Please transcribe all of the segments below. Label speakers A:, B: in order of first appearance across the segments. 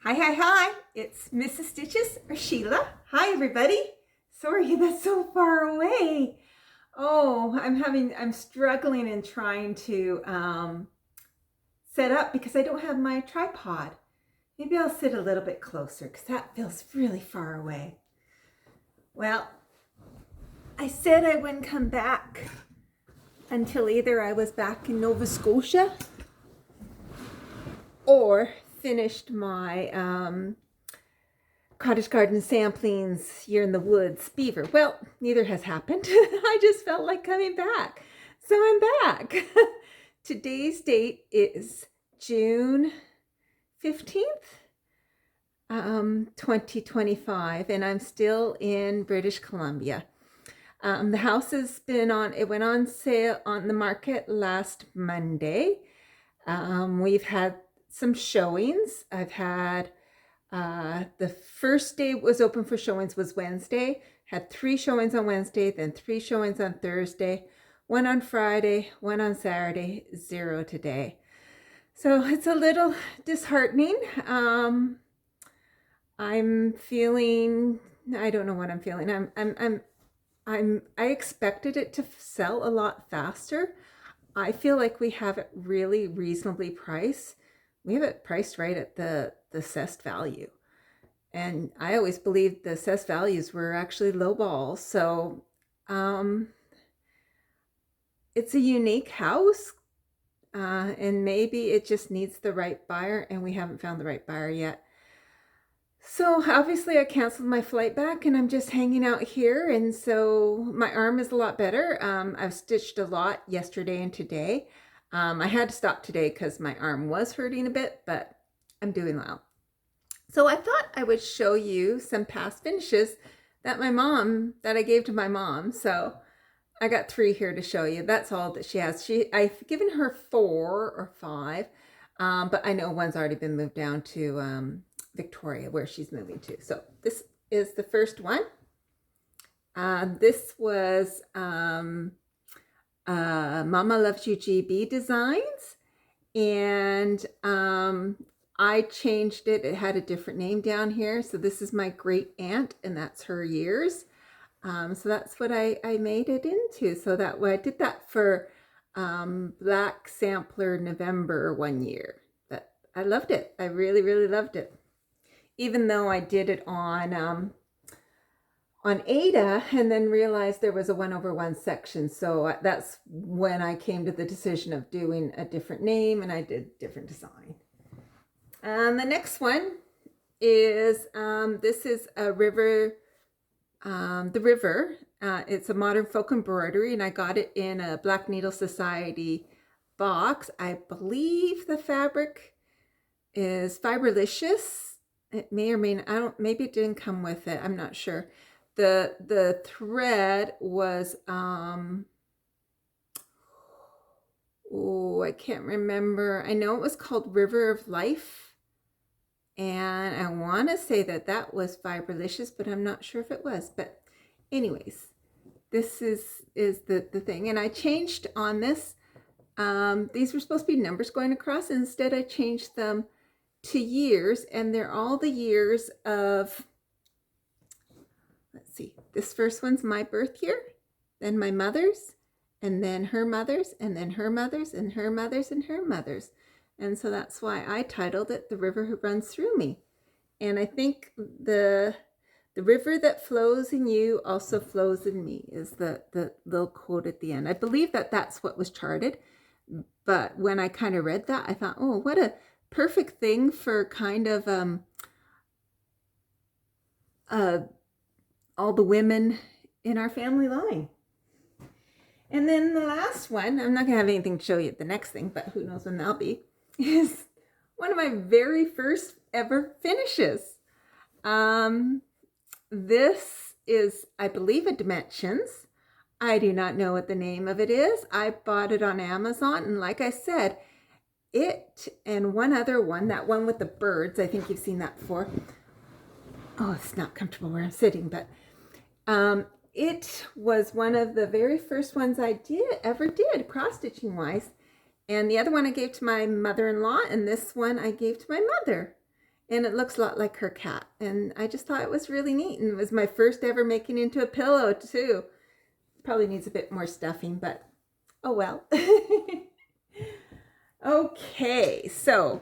A: Hi, hi, hi. It's Mrs. Stitches or Sheila. Hi, everybody. Sorry, that's so far away. Oh, I'm struggling and trying to set up because I don't have my tripod. Maybe I'll sit a little bit closer because that feels really far away. Well, I said I wouldn't come back until either I was back in Nova Scotia or finished my cottage garden samplings year in the woods beaver. Well, neither has happened. I just felt like coming back. So I'm back. Today's date is June 15th, 2025, and I'm still in British Columbia. The house has been it went on sale on the market last Monday. We've had some showings. I've had the first day it was open for showings was Wednesday. Had 3 showings on Wednesday, then 3 showings on Thursday, 1 on Friday, 1 on Saturday, 0 today. So it's a little disheartening. I'm feeling, I don't know what I'm feeling. I expected it to sell a lot faster. I feel like we have it really reasonably priced. We have it priced right at the assessed value. And I always believed the assessed values were actually lowball. So it's a unique house, and maybe it just needs the right buyer, and we haven't found the right buyer yet. So obviously I canceled my flight back and I'm just hanging out here. And so my arm is a lot better. I've stitched a lot yesterday and today. I had to stop today because my arm was hurting a bit, but I'm doing well. So I thought I would show you some past finishes that I gave to my mom. So I got 3 here to show you. That's all that she has. I've given her 4 or 5, but I know one's already been moved down to Victoria, where she's moving to. So this is the first one. This was Mama Loves You GB Designs, and I changed it. It had a different name down here. So this is my great aunt, and that's her years. So that's what I made it into. So that way I did that for Black Sampler November one year. But I loved it. I really, really loved it. Even though I did it on Ada and then realized there was a 1/1 section. So that's when I came to the decision of doing a different name, and I did different design. And the next one is, this is a river, the river. It's a modern folk embroidery, and I got it in a Black Needle Society box. I believe the fabric is Fiberlicious. It may or may not, maybe it didn't come with it. I'm not sure. The thread was, I can't remember. I know it was called River of Life. And I want to say that was Fiberlicious, but I'm not sure if it was. But anyways, this is the thing. And I changed on this. These were supposed to be numbers going across. Instead, I changed them to years, and they're all the years of, let's see, this first one's my birth year, then my mother's, and then her mother's, and then her mother's, and her mother's, and her mother's. And so that's why I titled it The River Who Runs Through Me. And I think the river that flows in you also flows in me is the little quote at the end. I believe that's what was charted. But when I kind of read that, I thought, oh, what a perfect thing for kind of all the women in our family line. And then the last one, I'm not going to have anything to show you at the next thing, but who knows when that'll be, is one of my very first ever finishes. This is, I believe, a Dimensions. I do not know what the name of it is. I bought it on Amazon, and like I said, it and one other one, that one with the birds, I think you've seen that before. Oh, it's not comfortable where I'm sitting, but it was one of the very first ones I ever did cross-stitching wise. And the other one I gave to my mother-in-law, and this one I gave to my mother. and it looks a lot like her cat. And I just thought it was really neat, and it was my first ever making into a pillow too. Probably needs a bit more stuffing, but oh well. Okay, so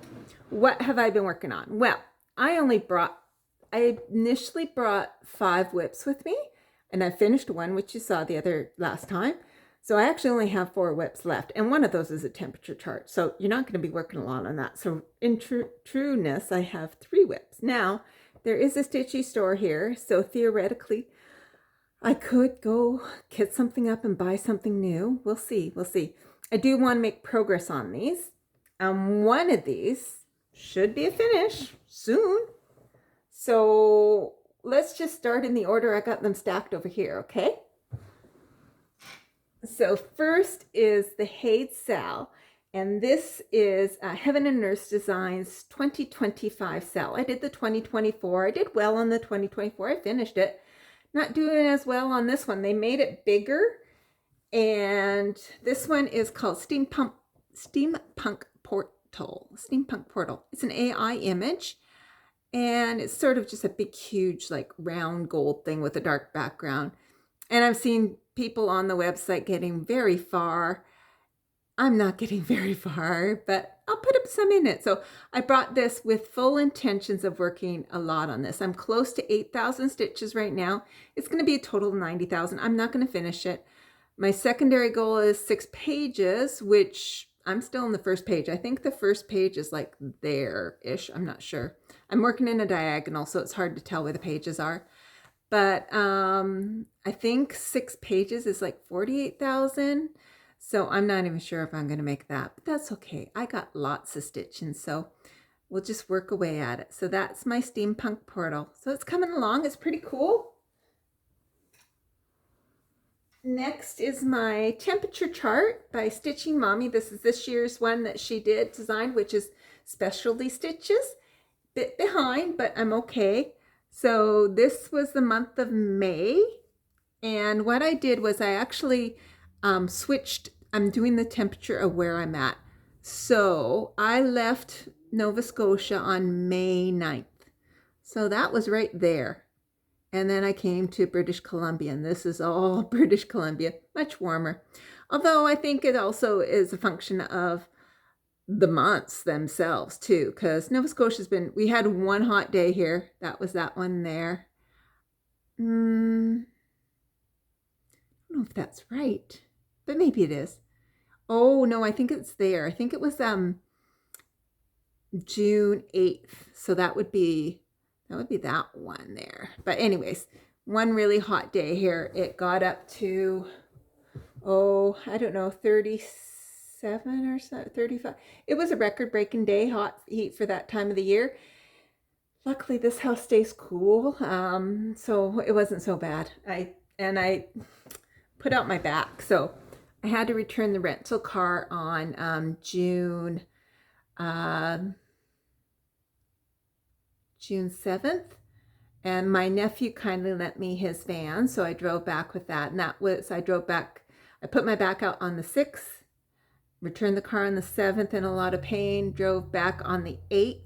A: what have I been working on? Well, I initially brought 5 whips with me, and I finished one, which you saw the other last time. So I actually only have 4 whips left, and one of those is a temperature chart. So you're not going to be working a lot on that. So in trueness, I have 3 whips. Now, there is a Stitchy store here, so theoretically, I could go get something up and buy something new. We'll see. We'll see. I do want to make progress on these. One of these should be a finish soon. So let's just start in the order I got them stacked over here, okay? So first is the Haid Sal, and this is Heaven and Nurse Designs 2025 Sal. I did the 2024. I did well on the 2024. I finished it. Not doing as well on this one. They made it bigger, and this one is called Steampunk Portal. Steampunk Portal. It's an AI image, and it's sort of just a big, huge, like round gold thing with a dark background. And I've seen people on the website getting very far. I'm not getting very far, but I'll put up some in it. So I brought this with full intentions of working a lot on this. I'm close to 8,000 stitches right now. It's going to be a total of 90,000. I'm not going to finish it. My secondary goal is 6 pages, which I'm still on the first page. I think the first page is like there-ish. I'm not sure. I'm working in a diagonal, so it's hard to tell where the pages are. But I think 6 pages is like 48,000. So I'm not even sure if I'm going to make that, but that's okay. I got lots of stitching, so we'll just work away at it. So that's my Steampunk Portal. So it's coming along. It's pretty cool. Next is my temperature chart by Stitching Mommy. This is this year's one that she designed, which is specialty stitches. Bit behind, but I'm okay. So this was the month of May. And what I did was I actually switched. I'm doing the temperature of where I'm at. So I left Nova Scotia on May 9th. So that was right there. And then I came to British Columbia, and this is all British Columbia, much warmer. Although I think it also is a function of the months themselves too, because Nova Scotia's we had one hot day here. That was that one there. I don't know if that's right, but maybe it is. Oh no, I think it's there. I think it was June 8th. So that would be that one there. But anyways, one really hot day here. It got up to, I don't know, 37 or so, 35. It was a record-breaking day, hot heat for that time of the year. Luckily, this house stays cool, so it wasn't so bad. I put out my back, so I had to return the rental car on June 7th, and my nephew kindly lent me his van, so I drove back with that. And I drove back. I put my back out on the 6th, returned the car on the 7th in a lot of pain, drove back on the 8th,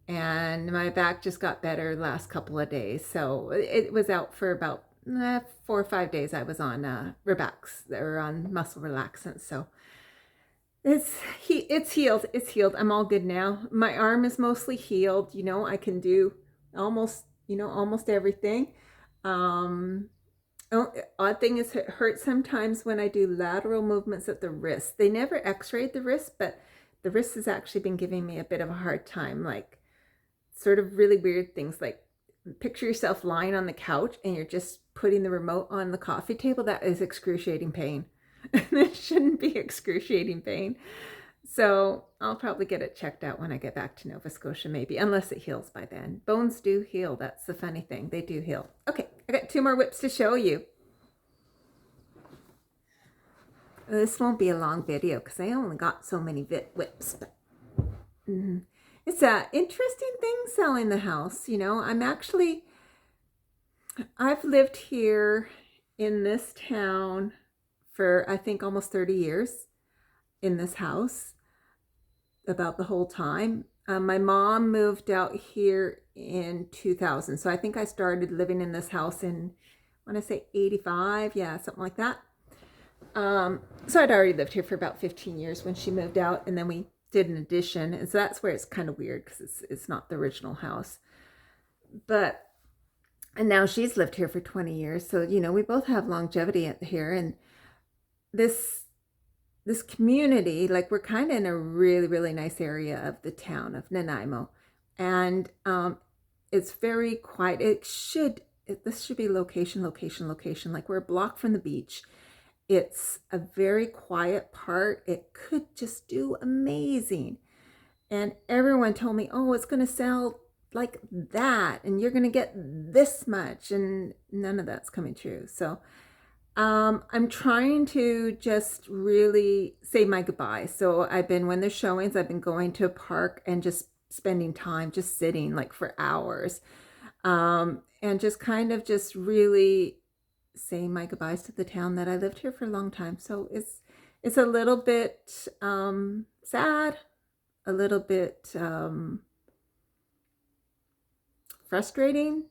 A: and my back just got better the last couple of days. So it was out for about 4 or 5 days. I was on Rebax, or on muscle relaxants. So it's healed. It's healed. I'm all good now. My arm is mostly healed. You know, I can do almost everything. Odd thing is, it hurts sometimes when I do lateral movements at the wrist. They never x-rayed the wrist, but the wrist has actually been giving me a bit of a hard time, like sort of really weird things, like picture yourself lying on the couch and you're just putting the remote on the coffee table. That is excruciating pain. It shouldn't be excruciating pain. So I'll probably get it checked out when I get back to Nova Scotia, maybe, unless it heals by then. Bones do heal. That's the funny thing. They do heal. Okay, I got 2 more whips to show you. This won't be a long video because I only got so many whips. But it's an interesting thing selling the house. You know, I've lived here in this town for, I think, almost 30 years in this house, about the whole time. My mom moved out here in 2000. So I think I started living in this house in, I want to say 85. Yeah, something like that. So I'd already lived here for about 15 years when she moved out, and then we did an addition. And so that's where it's kind of weird because it's not the original house. And now she's lived here for 20 years. So, you know, we both have longevity here. And this community, like, we're kind of in a really, really nice area of the town of Nanaimo. And it's very quiet. This should be location. Like, we're a block from the beach. It's a very quiet part. It could just do amazing. And everyone told me, oh, it's going to sell like that, and you're going to get this much. And none of that's coming true. So I'm trying to just really say my goodbyes. So when there's showings, I've been going to a park and just spending time just sitting like for hours, and just kind of just really saying my goodbyes to the town that I lived here for a long time. So it's a little bit sad, a little bit frustrating,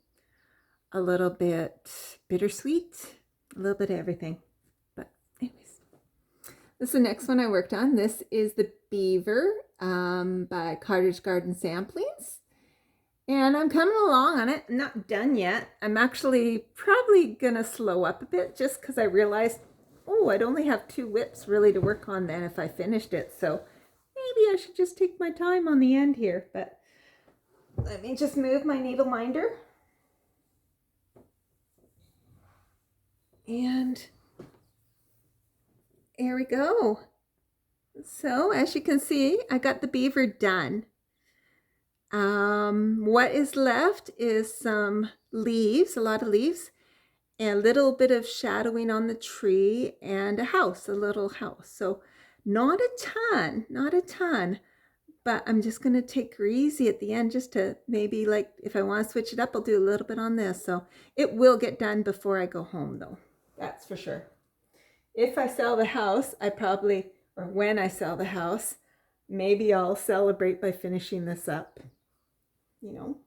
A: a little bit bittersweet, a little bit of everything. But anyways, this is the next one I worked on. This is the Beaver by Cottage Garden Samplings. And I'm coming along on it. I'm not done yet. I'm actually probably gonna slow up a bit just because I realized, oh, I'd only have 2 whips really to work on then if I finished it. So maybe I should just take my time on the end here. But let me just move my needle minder. And here we go. So as you can see, I got the beaver done. What is left is some leaves, a lot of leaves, and a little bit of shadowing on the tree, and a little house. So not a ton, but I'm just going to take her easy at the end just to maybe, like, if I want to switch it up, I'll do a little bit on this. So it will get done before I go home though. That's for sure. If I sell the house, when I sell the house, maybe I'll celebrate by finishing this up, you know,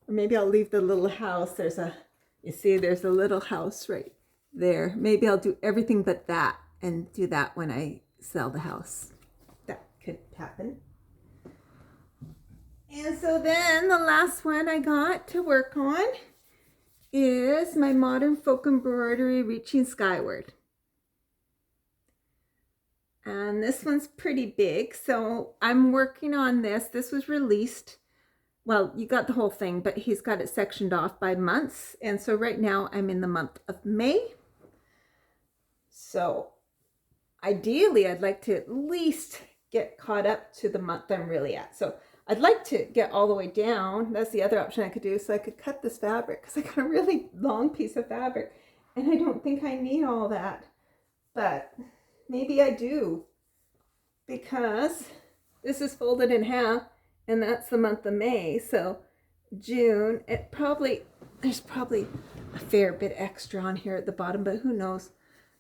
A: or maybe I'll leave the little house. There's a little house right there. Maybe I'll do everything but that and do that when I sell the house. That could happen. And so then the last one I got to work on is my Modern Folk Embroidery Reaching Skyward. And this one's pretty big, so I'm working on this. This was released, well, you got the whole thing, but he's got it sectioned off by months. And so right now I'm in the month of May. So ideally, I'd like to at least get caught up to the month I'm really at. So I'd like to get all the way down. That's the other option I could do. So I could cut this fabric because I got a really long piece of fabric and I don't think I need all that, but maybe I do, because this is folded in half and that's the month of May. So June, there's probably a fair bit extra on here at the bottom, but who knows.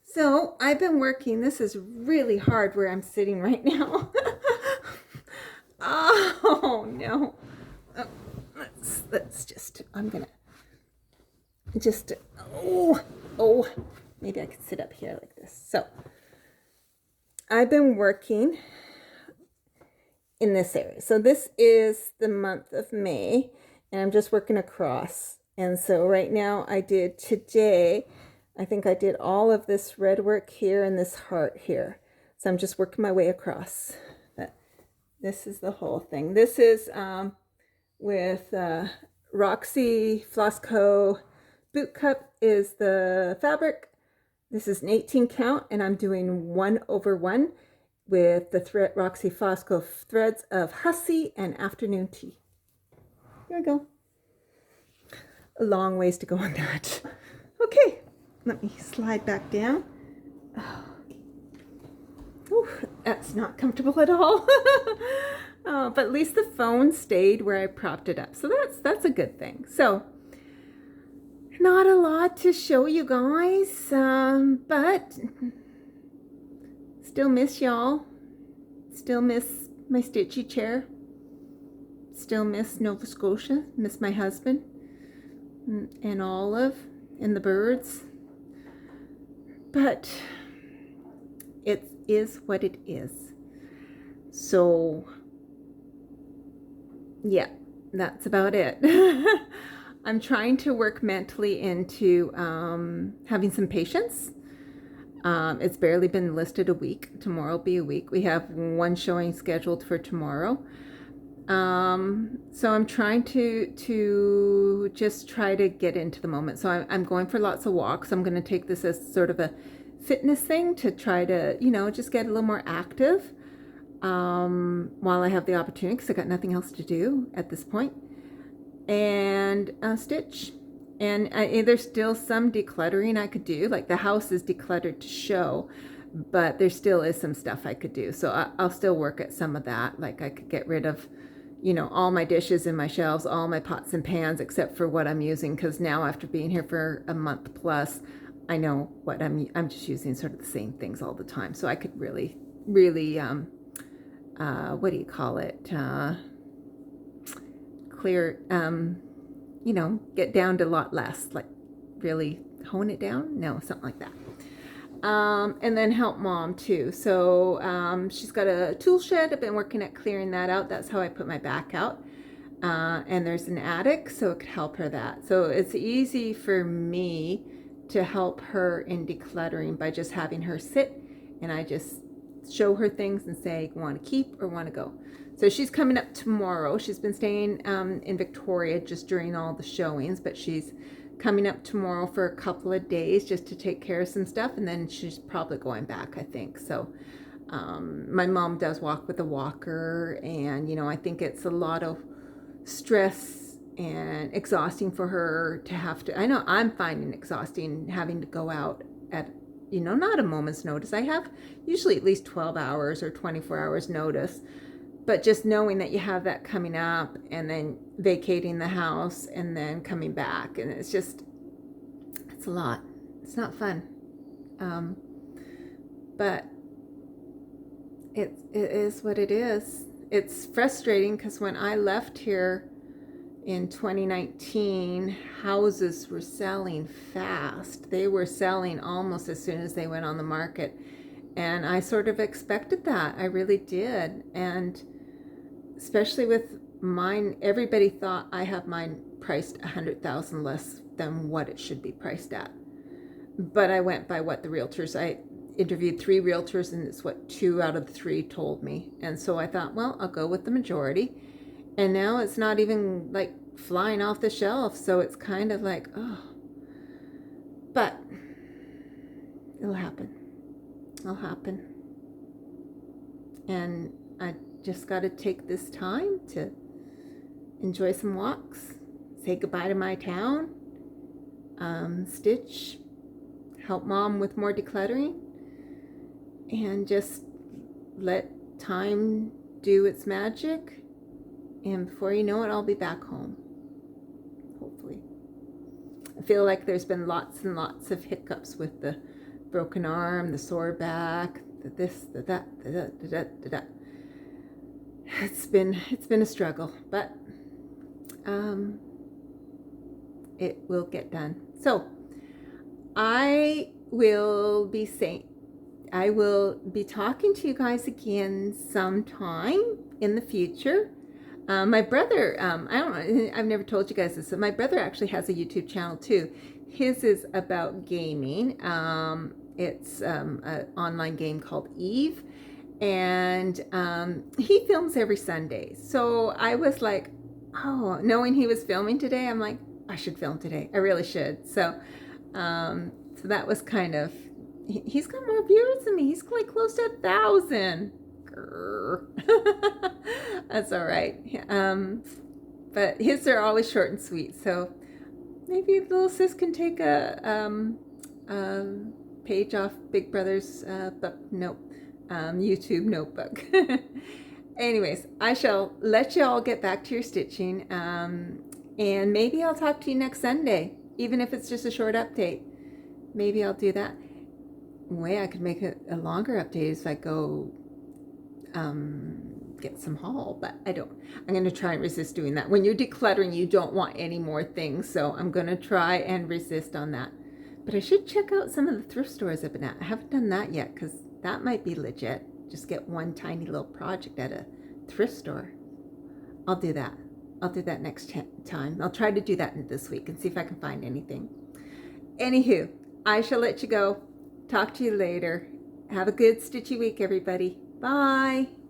A: So I've been working. This is really hard where I'm sitting right now. Oh no. I'm gonna just, maybe I could sit up here like this. So I've been working in this area. So this is the month of May and I'm just working across. And so right now I think I did all of this red work here and this heart here. So I'm just working my way across. But this is the whole thing. This is with Roxy Flosstube Boot Cup is the fabric. This is an 18 count and I'm doing 1/1 with the Roxy Flosstube threads of Hussy and Afternoon Tea. Here we go. A long ways to go on that. Okay, let me slide back down. Oh, that's not comfortable at all. But at least the phone stayed where I propped it up. So that's a good thing. So not a lot to show you guys, but still miss y'all. Still miss my stitchy chair. still miss Nova Scotia, miss my husband and Olive and the birds. But it is what it is. So, yeah, that's about it. I'm trying to work mentally into having some patience. It's barely been listed a week. Tomorrow will be a week. We have one showing scheduled for tomorrow. So I'm trying to just try to get into the moment. So I'm going for lots of walks. I'm going to take this as sort of a fitness thing to try to, just get a little more active while I have the opportunity, because I got nothing else to do at this point. And stitch. And there's still some decluttering I could do. Like the house is decluttered to show, but there still is some stuff I could do. So I'll still work at some of that. Like I could get rid of, all my dishes in my shelves, all my pots and pans, except for what I'm using. Because now, after being here for a month plus, I know what I'm just using sort of the same things all the time. So I could really, what do you call it? Clear, get down to a lot less, like really hone it down. No, something like that. And then help Mom too. So she's got a tool shed. I've been working at clearing that out. That's how I put my back out. And there's an attic, so it could help her that. So it's easy for me to help her in decluttering by just having her sit, and I just show her things and say, want to keep or want to go. So she's coming up tomorrow. She's been staying in Victoria just during all the showings, but she's coming up tomorrow for a couple of days just to take care of some stuff, and then she's probably going back, I think. So my mom does walk with a walker, and I think it's a lot of stress and exhausting for her to have to, I know I'm finding exhausting having to go out at not a moment's notice. I have usually at least 12 hours or 24 hours notice, but just knowing that you have that coming up and then vacating the house and then coming back, and it's a lot. It's not fun. But it is what it is. It's frustrating because when I left here in 2019, houses were selling fast. They were selling almost as soon as they went on the market. And I sort of expected that. I really did. And especially with mine, everybody thought I have mine priced $100,000 less than what it should be priced at. But I went by what the realtors, I interviewed 3 realtors, and it's what 2 out of the 3 told me. And so I thought, well, I'll go with the majority. And now it's not even like flying off the shelf. So it's kind of like, oh, but it'll happen. It'll happen. And I just got to take this time to enjoy some walks, say goodbye to my town, stitch, help Mom with more decluttering, and just let time do its magic. And before you know it, I'll be back home, hopefully. I feel like there's been lots and lots of hiccups with the broken arm, the sore back, the this, the that, the. It's been a struggle, but it will get done. So I will be talking to you guys again sometime in the future. My brother, I don't know, I've never told you guys this, but my brother actually has a YouTube channel too. His is about gaming. It's an online game called Eve, and he films every Sunday. So I was like, oh, knowing he was filming today, I'm like, I should film today. I really should. So so that was kind of, he's got more viewers than me. He's like close to 1,000. That's all right. But his are always short and sweet. So maybe little sis can take a page off Big Brother's YouTube notebook. Anyways, I shall let you all get back to your stitching. And maybe I'll talk to you next Sunday, even if it's just a short update. Maybe I'll do that. Way I could make it a longer update is if I go get some haul, but I'm going to try and resist doing that. When you're decluttering, you don't want any more things, so I'm going to try and resist on that. But I should check out some of the thrift stores I've been at. I haven't done that yet because that might be legit. Just get one tiny little project at a thrift store. I'll do that. I'll do that next time. I'll try to do that this week and see if I can find anything. Anywho, I shall let you go. Talk to you later. Have a good stitchy week, everybody. Bye.